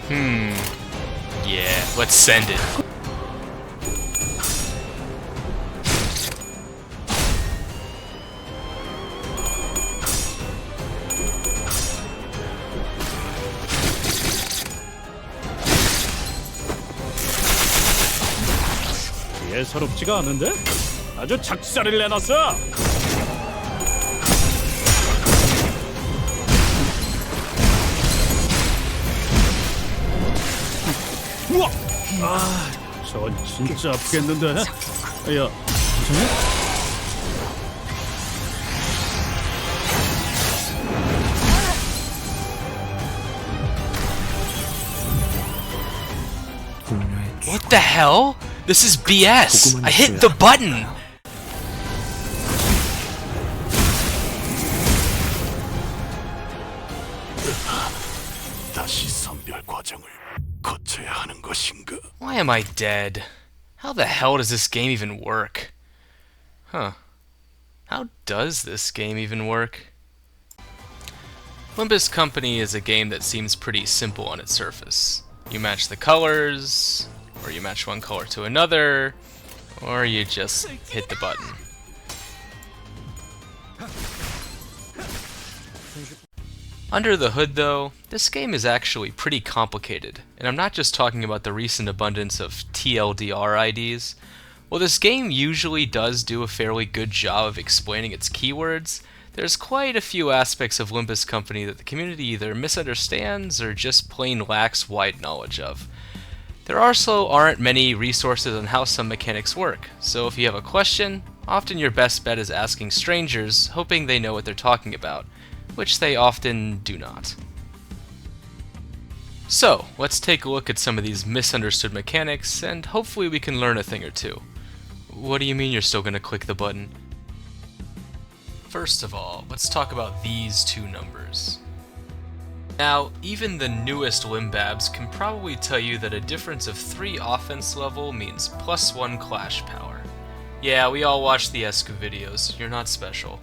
Yeah, let's send it. 예사롭지가 않은데? 아주 작살을 내놨어! 우와! 저건 진짜 아프겠는데? 야, 괜찮냐? What the hell? This is BS! I hit the button! 다시 선별 과정을 거쳐야 하는 것인가? Why am I dead? How the hell does this game even work? Huh. How does this game even work? Limbus Company is a game that seems pretty simple on its surface. You match the colors, or you match one color to another, or you just hit the button. Under the hood though, this game is actually pretty complicated, and I'm not just talking about the recent abundance of TLDR IDs. While this game usually does do a fairly good job of explaining its keywords, there's quite a few aspects of Limbus Company that the community either misunderstands or just plain lacks wide knowledge of. There also aren't many resources on how some mechanics work, so if you have a question, often your best bet is asking strangers, hoping they know what they're talking about, which they often do not. So, let's take a look at some of these misunderstood mechanics, and hopefully we can learn a thing or two. What do you mean you're still gonna click the button? First of all, let's talk about these two numbers. Now, even the newest Limbabs can probably tell you that a difference of 3 offense level means +1 clash power. Yeah, we all watch the ESCU videos, you're not special.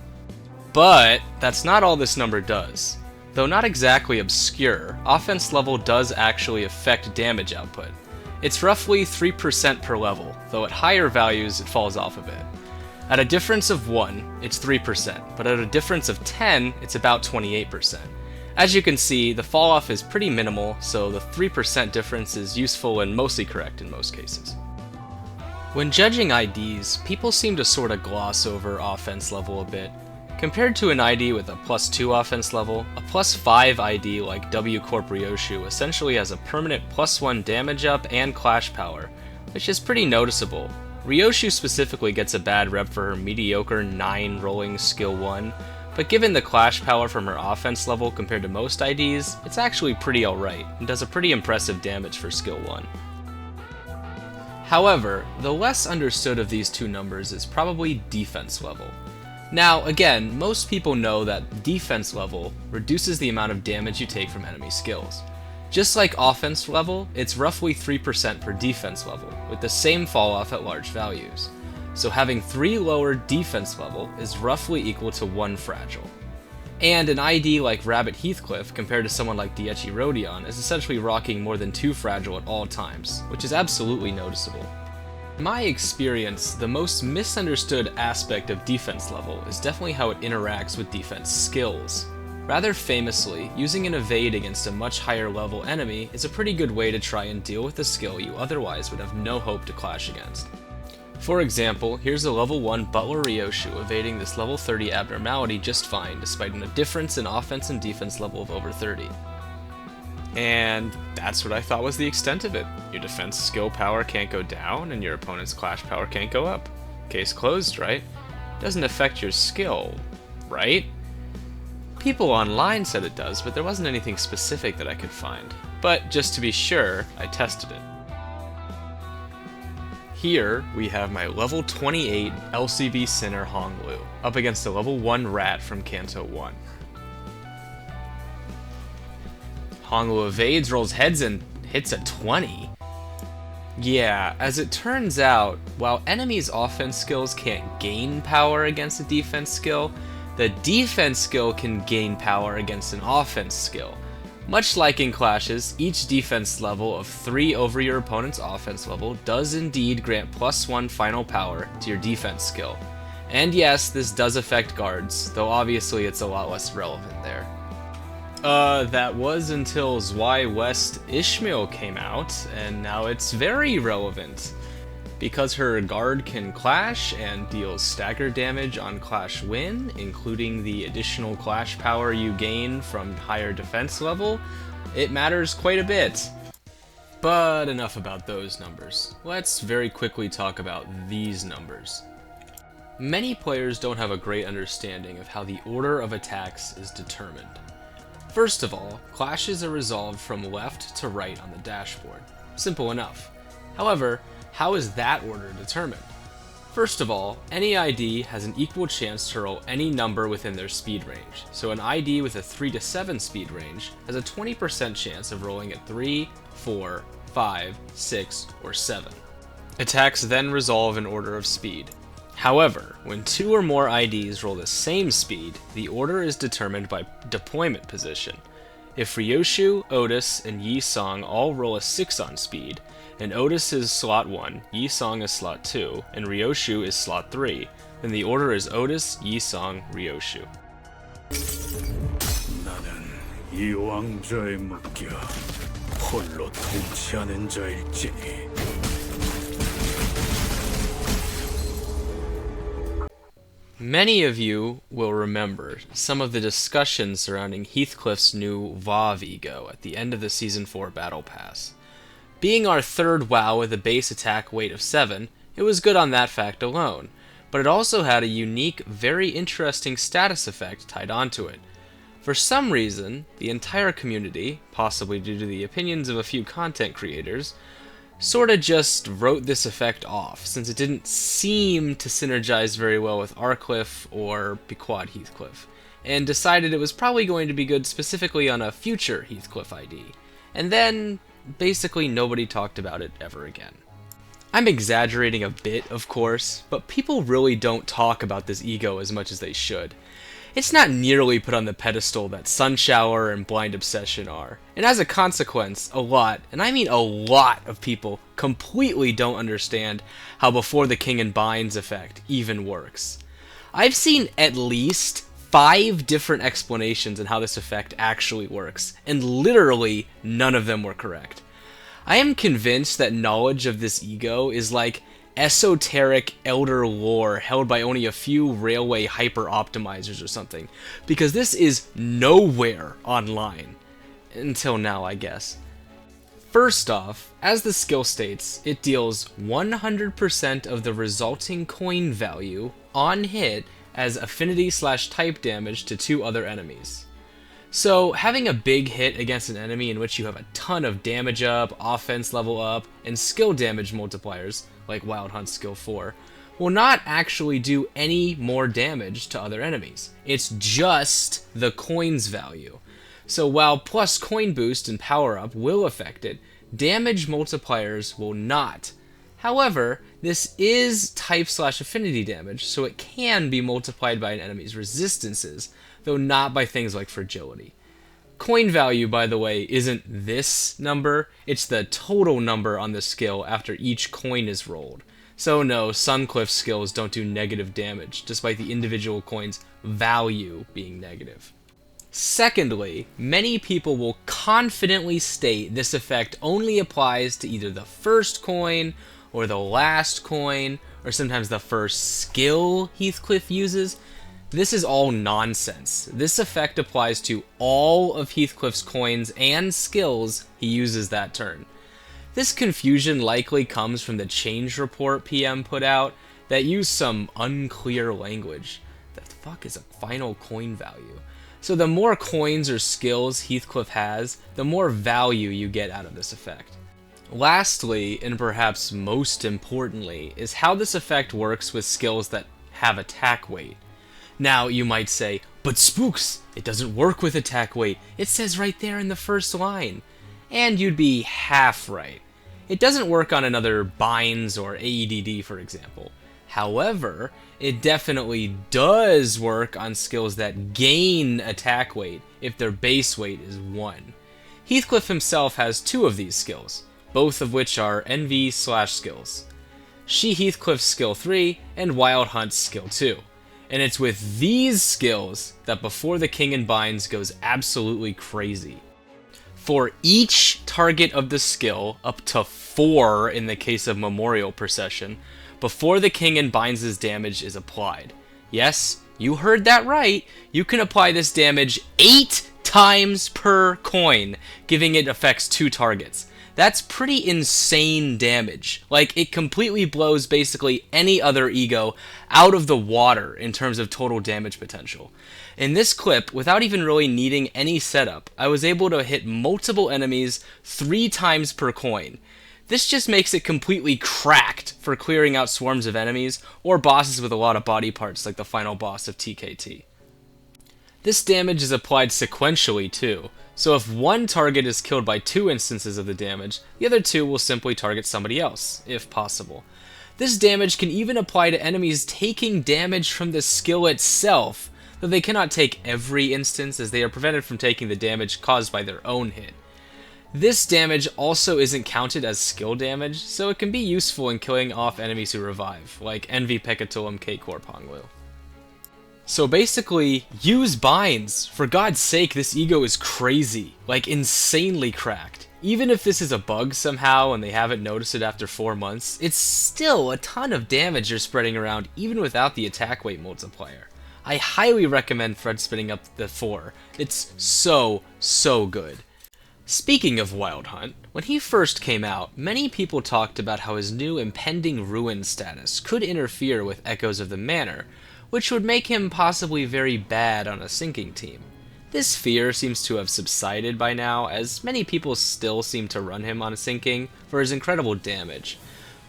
But that's not all this number does. Though not exactly obscure, offense level does actually affect damage output. It's roughly 3% per level, though at higher values it falls off a bit. At a difference of 1, it's 3%, but at a difference of 10, it's about 28%. As you can see, the fall off is pretty minimal, so the 3% difference is useful and mostly correct in most cases. When judging IDs, people seem to sort of gloss over offense level a bit. Compared to an ID with a +2 offense level, a +5 ID like W Corp Ryoshu essentially has a permanent +1 damage up and clash power, which is pretty noticeable. Ryoshu specifically gets a bad rep for her mediocre 9 rolling skill 1, but given the clash power from her offense level compared to most IDs, it's actually pretty alright, and does a pretty impressive damage for skill 1. However, the less understood of these two numbers is probably defense level. Now, again, most people know that defense level reduces the amount of damage you take from enemy skills. Just like offense level, it's roughly 3% per defense level, with the same fall off at large values. So having 3 lower defense level is roughly equal to 1 fragile. And an ID like Rabbit Heathcliff compared to someone like Diechi Rodion is essentially rocking more than 2 fragile at all times, which is absolutely noticeable. In my experience, the most misunderstood aspect of defense level is definitely how it interacts with defense skills. Rather famously, using an evade against a much higher level enemy is a pretty good way to try and deal with a skill you otherwise would have no hope to clash against. For example, here's a level 1 Butler Ryoshu evading this level 30 abnormality just fine despite a difference in offense and defense level of over 30. And that's what I thought was the extent of it. Your defense skill power can't go down and your opponent's clash power can't go up. Case closed, right? Doesn't affect your skill, right? People online said it does, but there wasn't anything specific that I could find. But just to be sure, I tested it. Here, we have my level 28 LCB Sinner Honglu, up against a level 1 Rat from Kanto 1. Honglu evades, rolls heads, and hits a 20. Yeah, as it turns out, while enemies' offense skills can't gain power against a defense skill, the defense skill can gain power against an offense skill. Much like in clashes, each defense level of 3 over your opponent's offense level does indeed grant +1 final power to your defense skill. And yes, this does affect guards, though obviously it's a lot less relevant there. That was until Zwei West Ishmael came out, and now it's very relevant. Because her guard can clash and deals stagger damage on clash win, including the additional clash power you gain from higher defense level, it matters quite a bit. But enough about those numbers. Let's very quickly talk about these numbers. Many players don't have a great understanding of how the order of attacks is determined. First of all, clashes are resolved from left to right on the dashboard. Simple enough. However, how is that order determined? First of all, any ID has an equal chance to roll any number within their speed range, so an ID with a 3 to 7 speed range has a 20% chance of rolling at 3, 4, 5, 6, or 7. Attacks then resolve in order of speed. However, when 2 or more IDs roll the same speed, the order is determined by deployment position. If Ryoshu, Otis, and Yi-Song all roll a 6 on speed, and Otis is slot 1, Yi-Song is slot 2, and Ryoshu is slot 3, then the order is Otis, Yi-Song, Ryoshu. 나는 이 왕좌에 묶여 홀로 통치하는 자일지니. Many of you will remember some of the discussions surrounding Heathcliff's new WoW ego at the end of the Season 4 Battle Pass. Being our third WoW with a base attack weight of 7, it was good on that fact alone, but it also had a unique, very interesting status effect tied onto it. For some reason, the entire community, possibly due to the opinions of a few content creators, sorta just wrote this effect off, since it didn't seem to synergize very well with Arcliff or Pequod Heathcliff, and decided it was probably going to be good specifically on a future Heathcliff ID. And then, basically nobody talked about it ever again. I'm exaggerating a bit, of course, but people really don't talk about this ego as much as they should. It's not nearly put on the pedestal that Sunshower and Blind Obsession are, and as a consequence, a lot, and I mean a lot of people completely don't understand how Before the King and Binds effect even works. I've seen at least 5 different explanations on how this effect actually works, and literally none of them were correct. I am convinced that knowledge of this ego is like esoteric elder lore held by only a few railway hyper-optimizers or something, because this is nowhere online. Until now, I guess. First off, as the skill states, it deals 100% of the resulting coin value on hit as affinity/type damage to 2 other enemies. So, having a big hit against an enemy in which you have a ton of damage up, offense level up, and skill damage multipliers, like Wild Hunt Skill 4, will not actually do any more damage to other enemies. It's just the coin's value. So while plus coin boost and power up will affect it, damage multipliers will not. However, this is type/affinity damage, so it can be multiplied by an enemy's resistances, though not by things like fragility. Coin value, by the way, isn't this number, it's the total number on the skill after each coin is rolled. So no, Suncliff's skills don't do negative damage, despite the individual coin's value being negative. Secondly, many people will confidently state this effect only applies to either the first coin, or the last coin, or sometimes the first skill Heathcliff uses. This is all nonsense. This effect applies to all of Heathcliff's coins and skills he uses that turn. This confusion likely comes from the change report PM put out that used some unclear language. The fuck is a final coin value? So the more coins or skills Heathcliff has, the more value you get out of this effect. Lastly, and perhaps most importantly, is how this effect works with skills that have attack weight. Now, you might say, but Spooks, it doesn't work with attack weight. It says right there in the first line. And you'd be half right. It doesn't work on another Binds or AEDD, for example. However, it definitely does work on skills that gain attack weight if their base weight is 1. Heathcliff himself has 2 of these skills, both of which are NV/skills. She Heathcliff's skill 3 and Wild Hunt's skill 2. And it's with these skills that Before the King in Binds goes absolutely crazy. For each target of the skill, up to 4 in the case of Memorial Procession, Before the King in Binds' damage is applied. Yes, you heard that right. You can apply this damage 8 times per coin, giving it affects 2 targets. That's pretty insane damage. Like, it completely blows basically any other ego out of the water in terms of total damage potential. In this clip, without even really needing any setup, I was able to hit multiple enemies 3 times per coin. This just makes it completely cracked for clearing out swarms of enemies or bosses with a lot of body parts like the final boss of TKT. This damage is applied sequentially too, so if one target is killed by 2 instances of the damage, the other 2 will simply target somebody else, if possible. This damage can even apply to enemies taking damage from the skill itself, though they cannot take every instance as they are prevented from taking the damage caused by their own hit. This damage also isn't counted as skill damage, so it can be useful in killing off enemies who revive, like Envy Pekatulum K-Core Ponglu. So basically, use binds. For God's sake, this ego is crazy, like insanely cracked. Even if this is a bug somehow and they haven't noticed it after 4 months, it's still a ton of damage you're spreading around even without the attack weight multiplier. I highly recommend Fred spinning up the 4. It's so good. Speaking of Wild Hunt, when he first came out, many people talked about how his new impending ruin status could interfere with Echoes of the Manor, which would make him possibly very bad on a sinking team. This fear seems to have subsided by now, as many people still seem to run him on sinking for his incredible damage.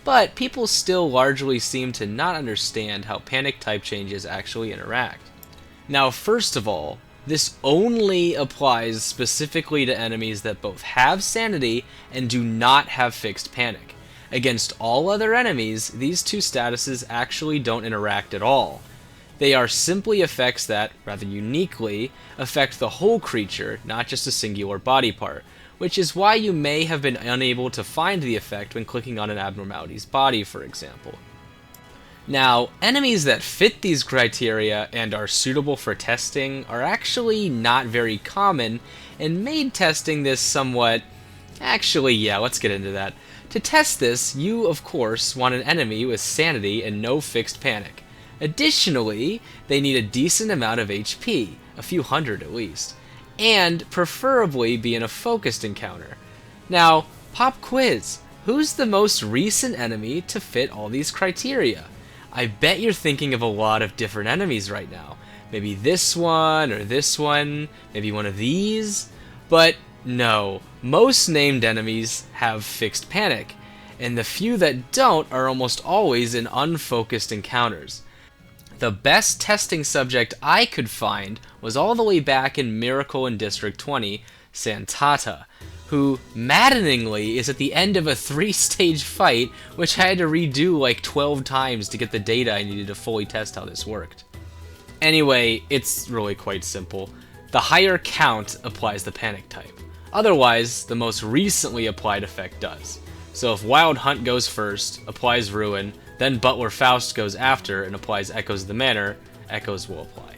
But people still largely seem to not understand how panic type changes actually interact. Now, first of all, this only applies specifically to enemies that both have sanity and do not have fixed panic. Against all other enemies, these 2 statuses actually don't interact at all. They are simply effects that, rather uniquely, affect the whole creature, not just a singular body part, which is why you may have been unable to find the effect when clicking on an abnormality's body, for example. Now, enemies that fit these criteria and are suitable for testing are actually not very common, and made testing this somewhat... Actually, yeah, let's get into that. To test this, you, of course, want an enemy with sanity and no fixed panic. Additionally, they need a decent amount of HP, a few hundred at least, and preferably be in a focused encounter. Now, pop quiz, who's the most recent enemy to fit all these criteria? I bet you're thinking of a lot of different enemies right now. Maybe this one, or this one, maybe one of these, but no, most named enemies have fixed panic, and the few that don't are almost always in unfocused encounters. The best testing subject I could find was all the way back in Miracle in District 20, Santata, who maddeningly is at the end of a 3-stage fight, which I had to redo like 12 times to get the data I needed to fully test how this worked. Anyway, it's really quite simple. The higher count applies the panic type. Otherwise, the most recently applied effect does. So if Wild Hunt goes first, applies Ruin, then Butler Faust goes after and applies Echoes of the Manor, Echoes will apply.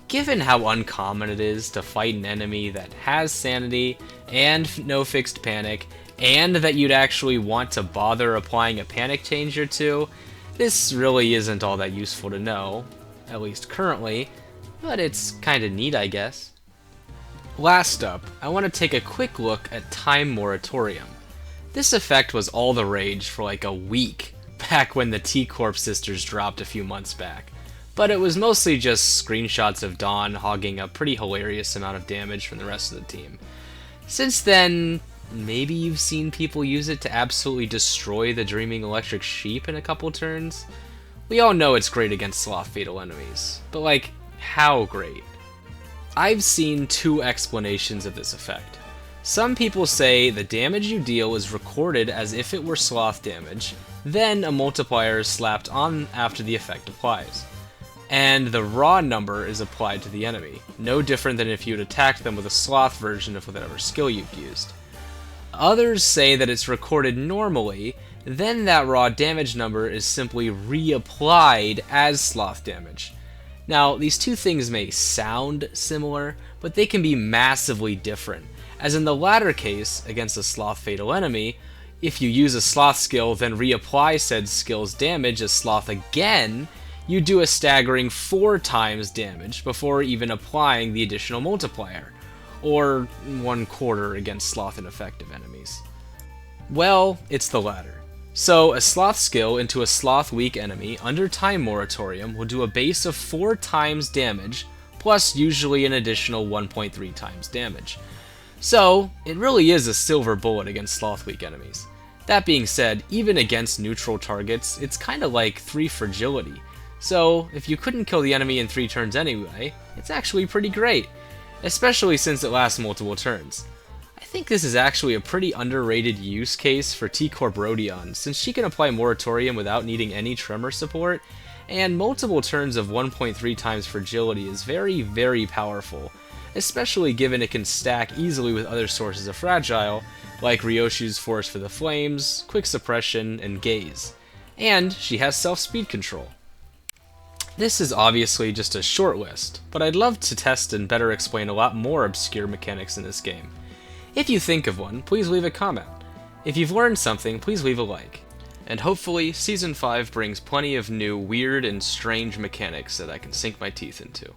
Given how uncommon it is to fight an enemy that has sanity and no fixed panic, and that you'd actually want to bother applying a panic change or 2, this really isn't all that useful to know, at least currently, but it's kinda neat, I guess. Last up, I want to take a quick look at Time Moratorium. This effect was all the rage for like a week, back when the T-Corp sisters dropped a few months back. But it was mostly just screenshots of Dawn hogging a pretty hilarious amount of damage from the rest of the team. Since then, maybe you've seen people use it to absolutely destroy the Dreaming Electric Sheep in a couple turns? We all know it's great against Sloth Fatal enemies, but like, how great? I've seen 2 explanations of this effect. Some people say the damage you deal is recorded as if it were Sloth damage, then a multiplier is slapped on after the effect applies. and the raw number is applied to the enemy, no different than if you'd attacked them with a sloth version of whatever skill you've used. Others say that it's recorded normally, then that raw damage number is simply reapplied as sloth damage. Now, these two things may sound similar, but they can be massively different, as in the latter case, against a sloth fatal enemy, if you use a sloth skill then reapply said skill's damage as sloth again, you do a staggering 4 times damage before even applying the additional multiplier, or 1/4 against sloth ineffective enemies. Well, it's the latter. So, a sloth skill into a sloth weak enemy under time moratorium will do a base of 4 times damage, plus usually an additional 1.3 times damage. So, it really is a silver bullet against sloth weak enemies. That being said, even against neutral targets, it's kinda like 3 fragility. So, if you couldn't kill the enemy in 3 turns anyway, it's actually pretty great, especially since it lasts multiple turns. I think this is actually a pretty underrated use case for T-Corp Rodion, since she can apply Moratorium without needing any tremor support, and multiple turns of 1.3 times fragility is very, very powerful, especially given it can stack easily with other sources of fragile, like Ryoshu's Force for the Flames, Quick Suppression, and Gaze. And she has self-speed control. This is obviously just a short list, but I'd love to test and better explain a lot more obscure mechanics in this game. If you think of one, please leave a comment. If you've learned something, please leave a like. And hopefully, Season 5 brings plenty of new weird and strange mechanics that I can sink my teeth into.